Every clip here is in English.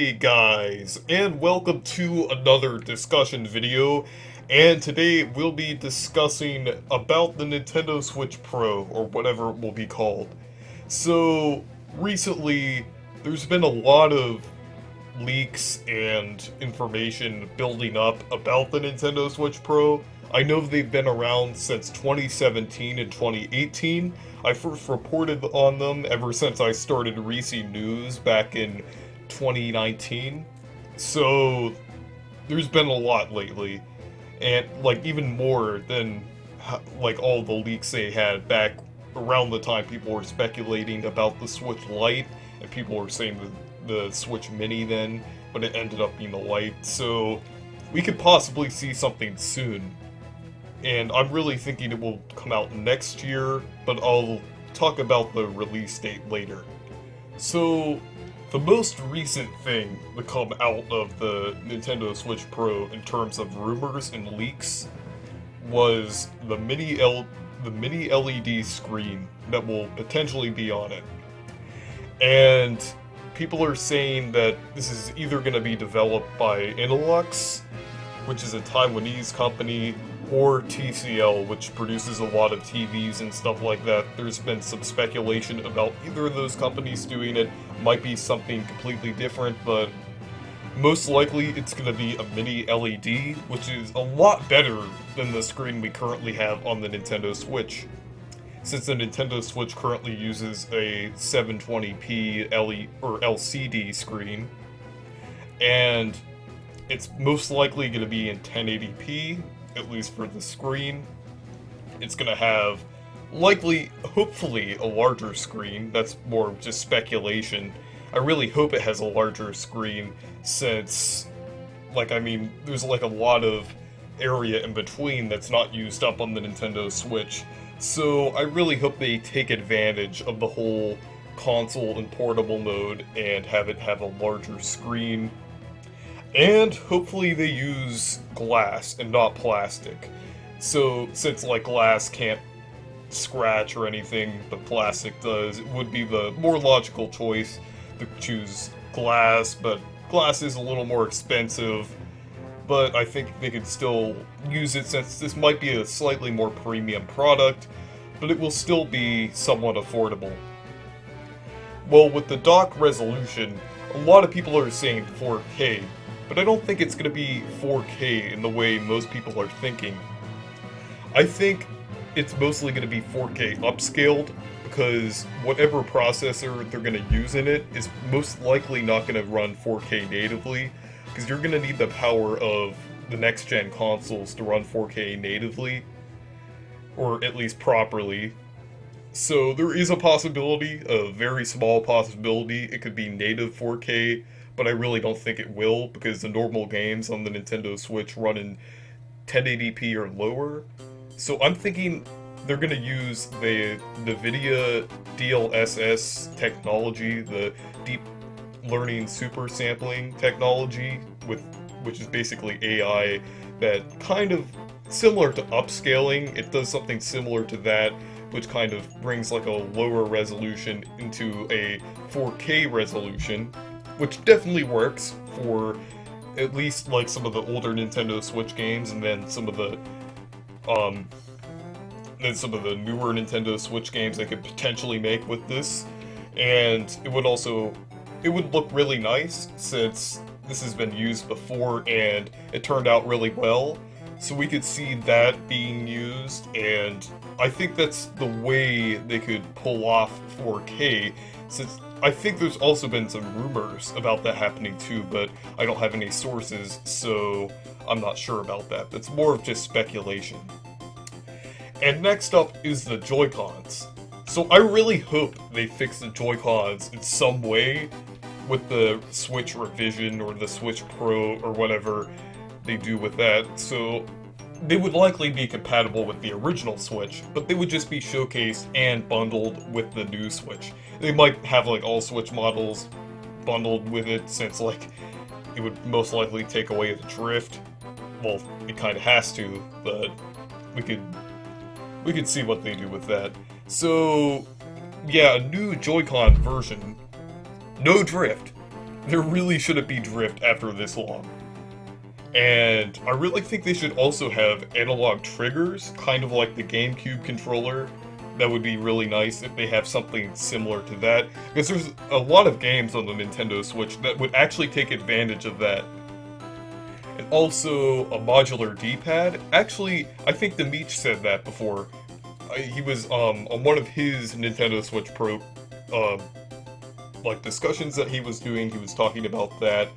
Hey guys, and welcome to another discussion video, and today we'll be discussing about the Nintendo Switch Pro, or whatever it will be called. So, recently, there's been a lot of leaks and information building up about the Nintendo Switch Pro. I know they've been around since 2017 and 2018. I first reported on them ever since I started Reese News back in 2019. So there's been a lot lately, and like even more than like all the leaks they had back around the time people were speculating about the Switch Lite, and people were saying the Switch Mini then, but it ended up being the Lite. So we could possibly see something soon. And I'm really thinking it will come out next year, but I'll talk about the release date later. So, the most recent thing to come out of the Nintendo Switch Pro in terms of rumors and leaks was the mini LED screen that will potentially be on it. And people are saying that this is either going to be developed by Innolux, which is a Taiwanese company, or TCL, which produces a lot of TVs and stuff like that. There's been some speculation about either of those companies doing it. Might be something completely different, but most likely it's going to be a mini LED, which is a lot better than the screen we currently have on the Nintendo Switch. Since the Nintendo Switch currently uses a 720p LCD screen, and it's most likely going to be in 1080p, at least for the screen. It's going to have, hopefully, a larger screen. That's more just speculation. I really hope it has a larger screen since, there's a lot of area in between that's not used up on the Nintendo Switch. So I really hope they take advantage of the whole console and portable mode and have it have a larger screen. And hopefully they use glass and not plastic. So, since glass can't scratch or anything, but plastic does, it would be the more logical choice to choose glass, but glass is a little more expensive. But I think they could still use it since this might be a slightly more premium product, but it will still be somewhat affordable. Well, with the dock resolution, a lot of people are saying 4K, but I don't think it's going to be 4K in the way most people are thinking. I think it's mostly going to be 4K upscaled, because whatever processor they're going to use in it is most likely not going to run 4K natively, because you're going to need the power of the next-gen consoles to run 4K natively, or at least properly. So there is a possibility, a very small possibility, it could be native 4K, but I really don't think it will, because the normal games on the Nintendo Switch run in 1080p or lower. So I'm thinking they're going to use the NVIDIA DLSS technology, the Deep Learning Super Sampling technology, which is basically AI that kind of similar to upscaling. It does something similar to that, which kind of brings a lower resolution into a 4K resolution, which definitely works for at least some of the older Nintendo Switch games, and then some of the newer Nintendo Switch games they could potentially make with this. And it would look really nice since this has been used before and it turned out really well. So we could see that being used, and I think that's the way they could pull off 4K, since I think there's also been some rumors about that happening too, but I don't have any sources, so I'm not sure about that. That's more of just speculation. And next up is the Joycons. So I really hope they fix the Joycons in some way with the Switch revision or the Switch Pro or whatever they do with that. So they would likely be compatible with the original Switch, but they would just be showcased and bundled with the new Switch. They might have all Switch models bundled with it, since it would most likely take away the drift. Well, it kind of has to, but we could see what they do with that. So yeah, a new Joy-Con version, no drift, There really shouldn't be drift after this long. And I really think they should also have analog triggers, kind of like the GameCube controller. That would be really nice if they have something similar to that, because there's a lot of games on the Nintendo Switch that would actually take advantage of that. And also a modular D-pad. Actually, I think the Meech said that before. He was on one of his Nintendo Switch Pro like discussions that he was doing, he was talking about that.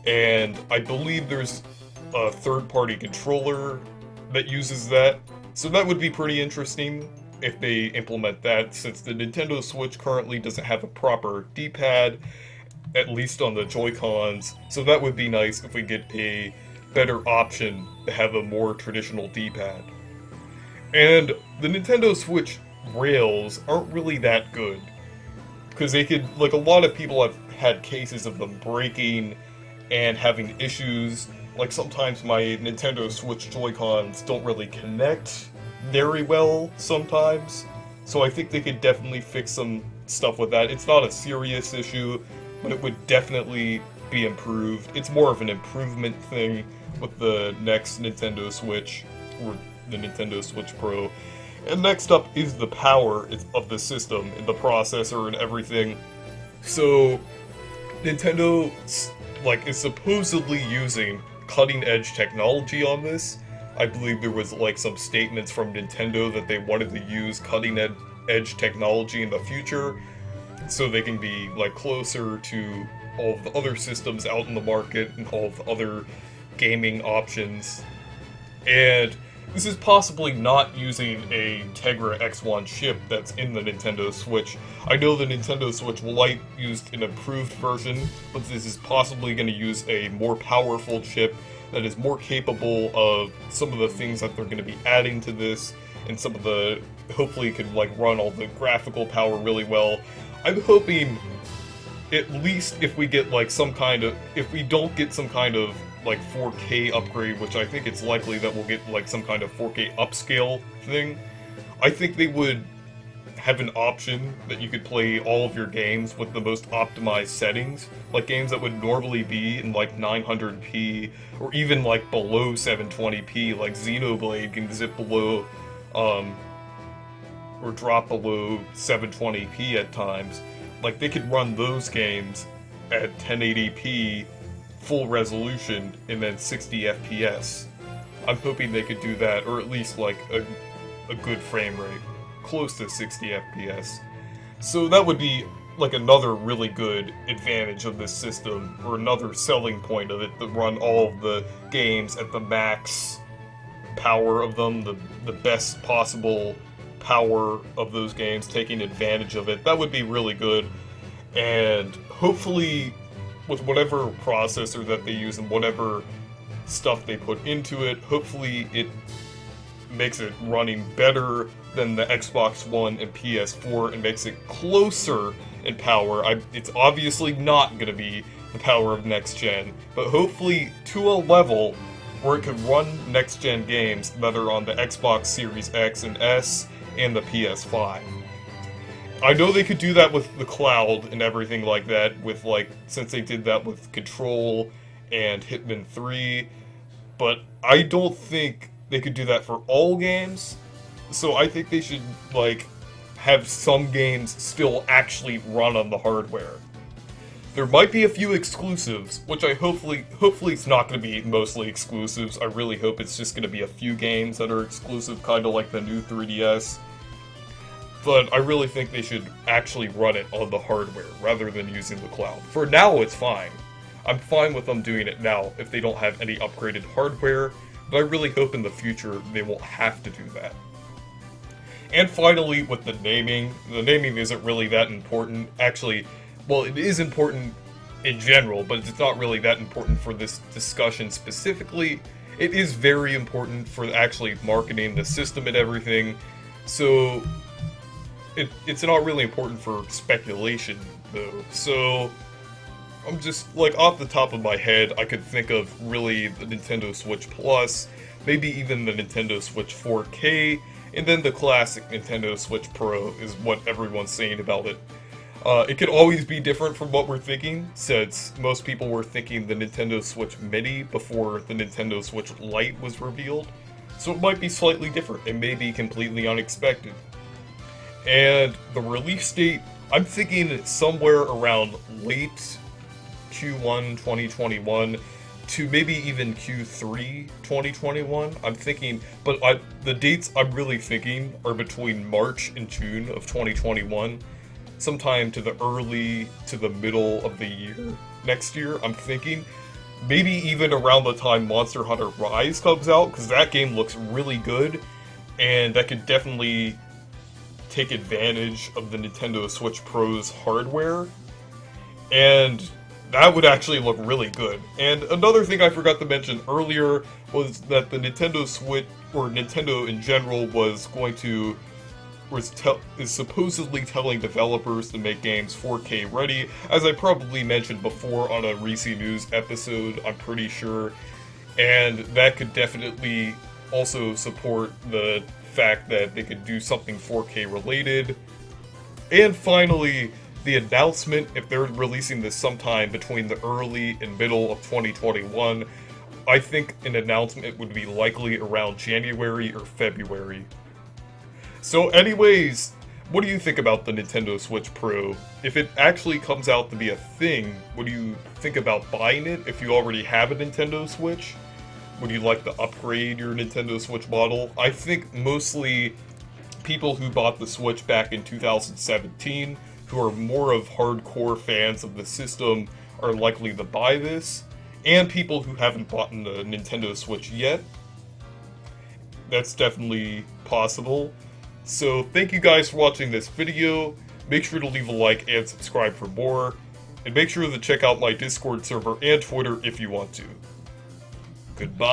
And I believe there's a third-party controller that uses that. So that would be pretty interesting if they implement that, since the Nintendo Switch currently doesn't have a proper D-pad, at least on the Joy-Cons. So that would be nice if we get a better option to have a more traditional D-pad. And the Nintendo Switch rails aren't really that good, because they could, like, a lot of people have had cases of them breaking and having issues. Like, sometimes my Nintendo Switch Joy-Cons don't really connect very well sometimes. So I think they could definitely fix some stuff with that. It's not a serious issue, but it would definitely be improved. It's more of an improvement thing with the next Nintendo Switch, or the Nintendo Switch Pro. And next up is the power of the system, and the processor and everything. So, Nintendo, like, is supposedly using cutting-edge technology on this. I believe there was, like, some statements from Nintendo that they wanted to use cutting-edge technology in the future, so they can be, like, closer to all of the other systems out in the market and all of the other gaming options. And this is possibly not using a Tegra X1 chip that's in the Nintendo Switch. I know the Nintendo Switch Lite used an improved version, but this is possibly going to use a more powerful chip that is more capable of some of the things that they're going to be adding to this, and some of the, hopefully it can, like, run all the graphical power really well. I'm hoping, at least if we get, like, some kind of, if we don't get some kind of, like, 4K upgrade, which I think it's likely that we'll get, like, some kind of 4K upscale thing, I think they would have an option that you could play all of your games with the most optimized settings, like games that would normally be in, like, 900p, or even, like, below 720p, like Xenoblade can zip below, or drop below 720p at times. Like, they could run those games at 1080p, full resolution, and then 60 FPS. I'm hoping they could do that, or at least, like, a good frame rate. Close to 60 FPS. So that would be, like, another really good advantage of this system, or another selling point of it, to run all of the games at the max power of them, the best possible power of those games, taking advantage of it. That would be really good, and hopefully with whatever processor that they use and whatever stuff they put into it, hopefully it makes it running better than the Xbox One and PS4 and makes it closer in power. It's obviously not going to be the power of next gen, but hopefully to a level where it can run next gen games that are on the Xbox Series X and S and the PS5. I know they could do that with the cloud and everything like that, with, like, since they did that with Control and Hitman 3, but I don't think they could do that for all games. So I think they should, like, have some games still actually run on the hardware. There might be a few exclusives, which I hopefully it's not going to be mostly exclusives. I really hope it's just going to be a few games that are exclusive, kind of like the new 3DS. But I really think they should actually run it on the hardware, rather than using the cloud. For now, it's fine. I'm fine with them doing it now, if they don't have any upgraded hardware, but I really hope in the future they won't have to do that. And finally, with the naming isn't really that important. Actually, well, it is important in general, but it's not really that important for this discussion specifically. It is very important for actually marketing the system and everything, so it's not really important for speculation, though. So I'm just, like, off the top of my head, I could think of really the Nintendo Switch Plus, maybe even the Nintendo Switch 4K, and then the classic Nintendo Switch Pro is what everyone's saying about it. It could always be different from what we're thinking, since most people were thinking the Nintendo Switch Mini before the Nintendo Switch Lite was revealed. So it might be slightly different. It may be completely unexpected. And the release date, I'm thinking somewhere around late Q1 2021 to maybe even Q3 2021. I'm thinking, but the dates I'm really thinking are between March and June of 2021. Sometime to the early to the middle of the year next year, I'm thinking. Maybe even around the time Monster Hunter Rise comes out, because that game looks really good, and that could definitely take advantage of the Nintendo Switch Pro's hardware, and that would actually look really good. And another thing I forgot to mention earlier was that the Nintendo Switch, or Nintendo in general, is supposedly telling developers to make games 4K ready, as I probably mentioned before on a Reese News episode, I'm pretty sure, and that could definitely also support the fact that they could do something 4K related. And finally, the announcement, if they're releasing this sometime between the early and middle of 2021, I think an announcement would be likely around January or February. So anyways, what do you think about the Nintendo Switch Pro? If it actually comes out to be a thing, would you think about buying it if you already have a Nintendo Switch? Would you like to upgrade your Nintendo Switch model? I think mostly people who bought the Switch back in 2017, who are more of hardcore fans of the system, are likely to buy this, and people who haven't bought the Nintendo Switch yet. That's definitely possible. So thank you guys for watching this video. Make sure to leave a like and subscribe for more. And make sure to check out my Discord server and Twitter if you want to. Goodbye.